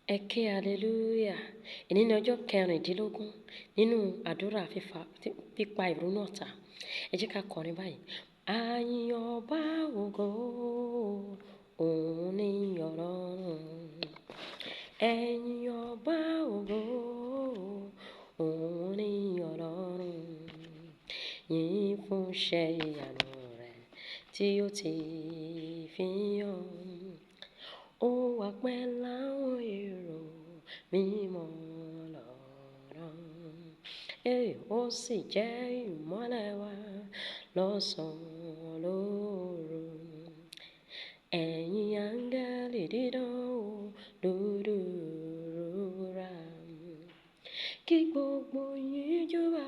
Ẹ ké hallelujah. Èní ni ọjọ́ kẹrìndínlógún nínú àdúrà pípa ìrunú ọ̀tá. Ẹ jẹ́ ká kọrin báyìí. Àyìn ọba ògo, òun ni Ọlọ́run. Ẹ̀yin ọba ògo, òun ni Ọlọ́run. Yìn fún iṣẹ́ ìyanu rẹ̀ tí ó ti fi hàn. Ó wà pẹ̀lú àwọn èrò mímọ́ lọ́run. Ó sì jẹ́ ìmọ́lẹ̀ wa lọ́sàn-án lóru. Ẹ̀yin áńgẹ́lì dídán olùdúrà. Kí gbogbo yín júbà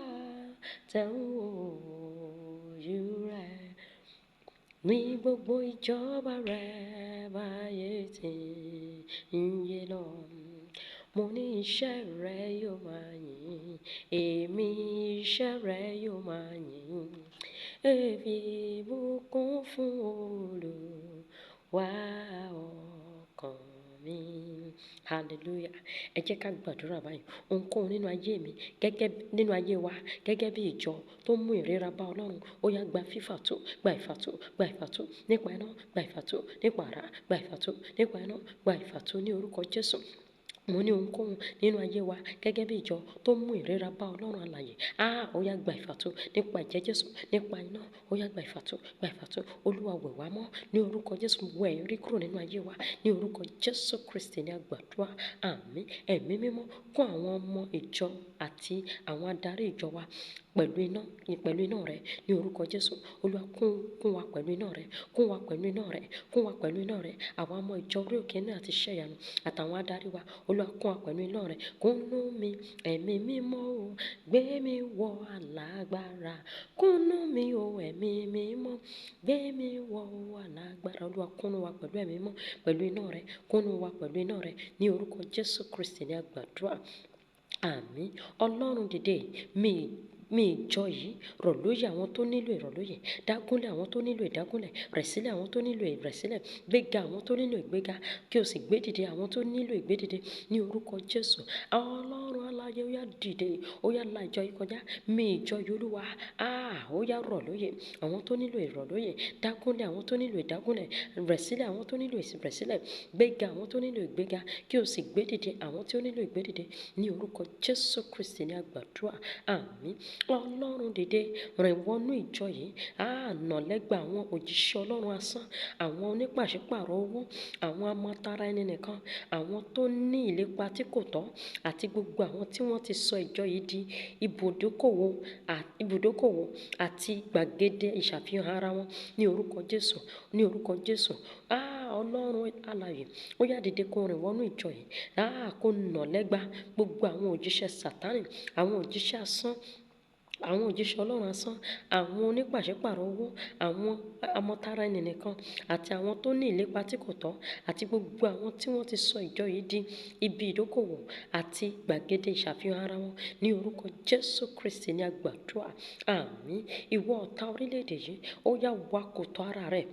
tẹ̀ ń wojú rẹ̀. Ní gbogbo ìjọba rẹ̀ báyé tí ń yí lọ. Mo ní iṣẹ́ rẹ̀ yóò máa yìn, èmi iṣẹ́ rẹ̀ yóò máa yìn. Èfi ìbùkún fún Olúwa ọkàn mi. Hallelujah. Ẹ jẹ́ ká gbàdúrà báyìí. Ohunkóhun nínú ayé mi, nínú ayé wa, gẹ́gẹ́ bí ìjọ tó mú ìríra bá Ọlọ́run, ó yá gba fífàtú, gba ìfàtú, gba ìfàtú nípa iná, gba ìfàtú nípa àrá, gba ìfàtú nípa iná, gba ìfàtú ní orúkọ Jésù. Mo ní ohunkóhun nínú ayé wa gẹ́gẹ́ bí ìjọ tó mú ìríra bá Ọlọ́run alààyè. Ó yá gba ìfàtú nípa ẹ̀jẹ̀ Jésù, nípa iná. Ó yá gba ìfàtú, gba ìfàtú. Olúwa wẹ̀ wá mọ́ ní orúkọ Jésù. Wẹ̀ ẹ̀rí kúrò nínú ayé wa ní orúkọ Jésù Kristi ní àgbàdúrà. Àmín. Ẹ̀mí mímọ́ kún àwọn ọmọ ìjọ àti àwọn adarí ìjọ wa pẹ̀lú iná rẹ̀ ní orúkọ Jésù. Olúwa kún wa pẹ̀lú iná rẹ̀, kún wa pẹ̀lú iná rẹ̀, kún wa pẹ̀lú iná rẹ̀. Àwọn ọmọ ìjọ orí òkè náà àti iṣẹ́ ìyanu àtàwọn adarí wa. Olúwa kún wa pẹ̀lú iná rẹ̀. Kúnnú mi, ẹ̀mí mímọ́ o, gbé mi wọ alágbára. Kúnnú mi o, ẹ̀mí mímọ́, gbé mi wọ alágbára. Olúwa kúnnú wa pẹ̀lú ẹ̀mí mímọ́, pẹ̀lú iná rẹ̀. Kúnnú wa pẹ̀lú iná rẹ̀ ní orúkọ Jésù Kristi ní àgbàdúrà. Àmín. Ọlọ́run dìde, mi ìjọ yìí rọ̀ lóyè àwọn tó nílò ìrọ̀lóyè, dágúnlẹ̀ àwọn tó nílò ìdágúnlẹ̀, rẹ̀sílẹ̀ àwọn tó nílò ìrẹ̀sílẹ̀, gbéga àwọn tó nílò ìgbéga, kí o sì gbé dìde àwọn tó nílò ìgbédìde ní orúkọ Jésù. Ọlọ́run alààyè ó yá dìde, ó yá la ìjọ yìí kọjá. Mi ìjọ yìí Olúwa, ó yá rọ̀ lóyè àwọn tó nílò ìrọ̀lóyè, dágúnlẹ̀ àwọn tó nílò ìdágúnlẹ̀, rẹ̀sílẹ̀ àwọn tó nílò ìrẹ̀sílẹ̀, gbéga àwọn tó nílò ìgbéga, kí o sì gbé dìde àwọn tí ó nílò ìgbédìde ní orúkọ Jésù Kristi ní àgbàdúrà. Àmín. Ọlọ́run dìde, rìn wọnú ìjọ yìí. Nà lẹ́gba àwọn òjíṣẹ́ Ọlọ́run asán, àwọn onípàṣípàrọ̀ owó, àwọn amọ̀tara ẹni nìkan, àwọn tó ní ìlépa tí kò tọ́, àti gbogbo àwọn tí wọ́n ti sọ ìjọ yìí di ibùdókòwò àti gbàgede ìṣàfihàn ara wọn ní orúkọ Jésù, ní orúkọ Jésù. Ọlọ́run alààyè ó yá dìde kó rìn wọnú ìjọ yìí. Kó nà lẹ́gba gbogbo àwọn òjíṣẹ́ Sátánì, àwọn òjíṣẹ́ asán, àwọn òjíṣẹ́ Ọlọ́run asán, àwọn onípàṣípàrọ̀ owó, àwọn amọ̀tara ẹni nìkan, àti àwọn tó ní ìlépa tí kò tọ́, àti gbogbo àwọn tí wọ́n ti sọ ìjọ yìí di ibi ìdókòwò àti gbàgede ìṣàfihàn ara wọn ní orúkọ Jésù Kristi ní àgbàdúrà. Àmín. Ìwọ ọ̀tá orílẹ̀-èdè yìí, ó yá wá kòtò ara rẹ̀,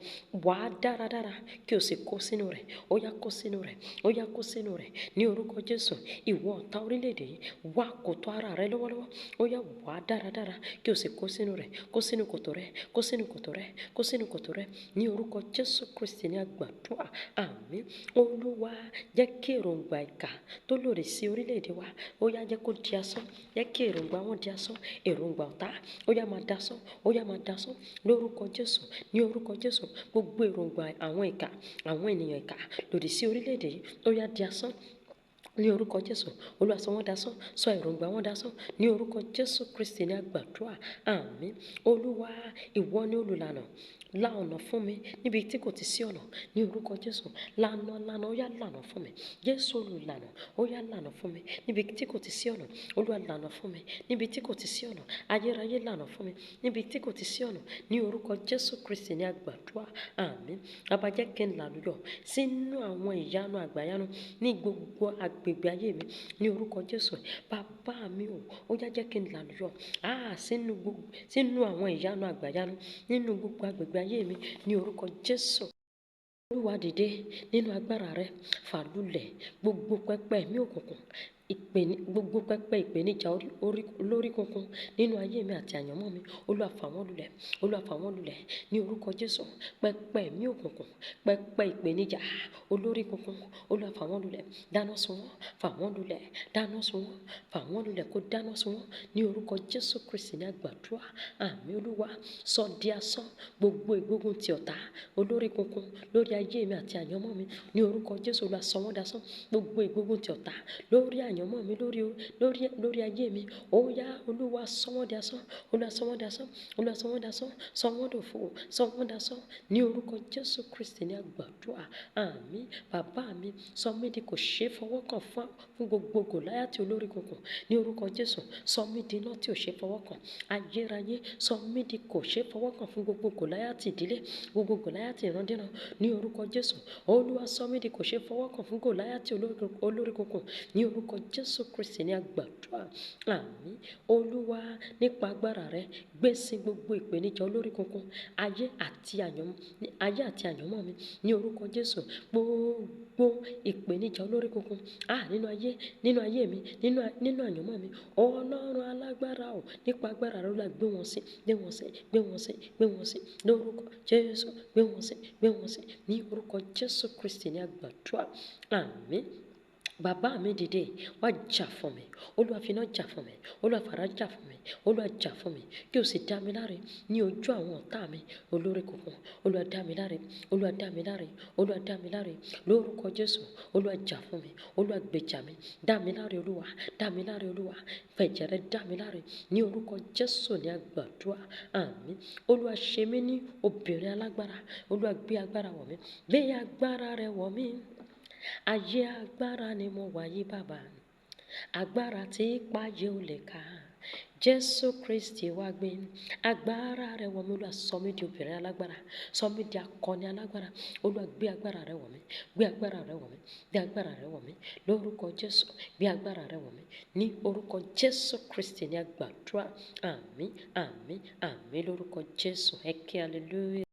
wá dáradára kí o sì kó sínú rẹ̀. Ó yá kó sínú rẹ̀, ó yá kó sínú rẹ̀ ní orúkọ Jésù. Ìwọ ọ̀tá orílẹ̀-èdè yìí, wá kòtò ara rẹ̀ lọ́wọ́lọ́wọ́. Ó yá wá dáradára kí o sì kó sínú rẹ̀, kó sínú kòtò rẹ̀, kó sínú kòtò rẹ̀, kó sínú kòtò rẹ̀ ní orúkọ Jésù Kristi ní àgbàdúrà. Àmín. Olúwa jẹ́ kí èròǹgbà ìkà tó lòdì sí orílẹ̀-èdè wa, ó yá jẹ́ kó di asán. Jẹ́ kí èròǹgbà wọn di asán. Èròǹgbà ọ̀tá ó yá máa dasán, ó yá máa dasán lórúkọ Jésù, ní orúkọ Jésù. Gbogbo èròǹgbà àwọn ìkà, àwọn ènìyàn ìkà lòdì sí orílẹ̀-èdè yìí, ó yá di asán ní orúkọ Jésù. Olúwa sọ wọ́n dasán, sọ èròǹgbà wọn dasán ní orúkọ Jésù Kristi ní àgbàdúrà. Àmín. Olúwa, ìwọ ni olùlànà. La ọ̀nà fún mi níbi tí kò ti sí ọ̀nà ní orúkọ Jésù. Lànà, ó yá lànà fún mi. Jésù olùlànà, ó yá lànà fún mi níbi tí kò ti sí ọ̀nà. Olúwa lànà fún mi níbi tí kò ti sí ọ̀nà. Ayérayé lànà fún mi níbi tí kò ti sí ọ̀nà ní orúkọ Jésù Kristi ní àgbàdúrà. Àmín. Baba jẹ́ kí n làlùyọ sínú àwọn ìyanu àgbàyanu ní gbogbo agbègbè ayé mi ní orúkọ Jésù. Bàbá mi ó yá jẹ́ kí n làlùyọ sínú àwọn ìyanu àgbàyanu nínú gbogbo agbègbè ayé mi ní orúkọ Jésù. Olúwa dìde nínú agbára rẹ, fàlùlẹ̀ gbogbo pẹpẹ ẹ̀mí òkùnkùn, gbogbo pẹpẹ ìpèníjà lórí kunkun nínú ayé mi àti àyànmọ́ mi. Olúwa fà wọ́n lulẹ̀, Olúwa fà wọ́n lulẹ̀ ní orúkọ Jésù. Pẹpẹ ẹ̀mí òkùnkùn, pẹpẹ ìpèníjà olórí kunkun, Olúwa fà wọ́n lulẹ̀, dáná sun wọ́n, fà wọ́n lulẹ̀, dáná sun wọ́n, fà wọ́n lulẹ̀, kó dáná sun wọ́n ní orúkọ Jésù Kristi ní àgbàdúrà. Àmín. Olúwa sọ di asán gbogbo ìgbógun ti ọ̀tá olórí kunkun lórí ayé mi àti àyànmọ́ mi ní orúkọ Jésù. Olúwa sọ wọ́n dasán gbogbo ìgbógun ti ọ̀tá lórí àyànmọ́ mi, lórí ayé mi. Ó yá, Olúwa sọ wọ́n di asán, Olúwa sọ wọ́n dasán, Olúwa sọ wọ́n dasán, sọ wọ́n dòfo, sọ wọ́n dasán ní orúkọ Jésù Kristi ní àgbàdúrà. Àmín. Bàbá mi, sọ mí di kò ṣe fọwọ́ kàn fún gbogbo Gòláyátì olórí kunkun ní orúkọ Jésù. Sọ mí di iná tí ò ṣe fọwọ́ kàn. Ayérayé, sọ mí di kò ṣe fọwọ́ kàn fún gbogbo Gòláyátì ìdílé, gbogbo Gòláyátì ìrandíran ní orúkọ Jésù. Olúwa sọ mí di kò ṣe fọwọ́ kàn fún Gòláyátì olórí kunkun ní orúkọ Jésù Kristi ní àgbàdúrà. Àmín. Olúwa nípa agbára rẹ gbé sí gbogbo ìpèníjà olórí kunkun ayé àti àyànmọ́ mi ní orúkọ Jésù. Gbogbo ìpèníjà olórí kunkun nínú ayé mi, nínú àyànmọ́ mi. Ọlọ́run alágbára o, nípa agbára rẹ Olúwa gbé wọn sí, gbé wọn sí, gbé wọn sí, gbé wọn sí lórúkọ Jésù. Gbé wọn sí, gbé wọn sí ní orúkọ Jésù Kristi ní àgbàdúrà. Àmín. Bàbá mi dìde, wá jà fún mi. Olúwa fi iná jà fún mi. Olúwa fàrá jà fún mi. Olúwa jà fún mi kí o sì dá mi láre ní ojú àwọn ọ̀tá mi olórí kunkun. Olúwa dá mi láre, Olúwa dá mi láre, Olúwa dá mi láre lórúkọ Jésù. Olúwa jà fún mi, Olúwa gbèjà mi, dá mi láre Olúwa, dá mi láre Olúwa. Fẹ̀jẹ̀ rẹ dá mi láre ní orúkọ Jésù ní àgbàdúrà. Àmín. Olúwa ṣe mí ní obìnrin alágbára. Olúwa gbé agbára wọ̀ mí, gbé agbára rẹ wọ̀ mí. Ayé agbára ni mo wà yí bàbá, agbára tí páyé ò lè ká. Jésù Kristi wá gbé agbára rẹ wọ̀ mí. Olúwa sọ mí di obìnrin alágbára, sọ mí di akọni alágbára. Olúwa gbé agbára rẹ wọ̀ mí, gbé agbára rẹ wọ̀ mí, gbé agbára rẹ wọ̀ mí lórúkọ Jésù. Gbé agbára rẹ wọ̀ mí ní orúkọ Jésù Kristi ní àgbàdúrà. Àmín, àmín, àmín lórúkọ Jésù. Ẹ kí hallelujah.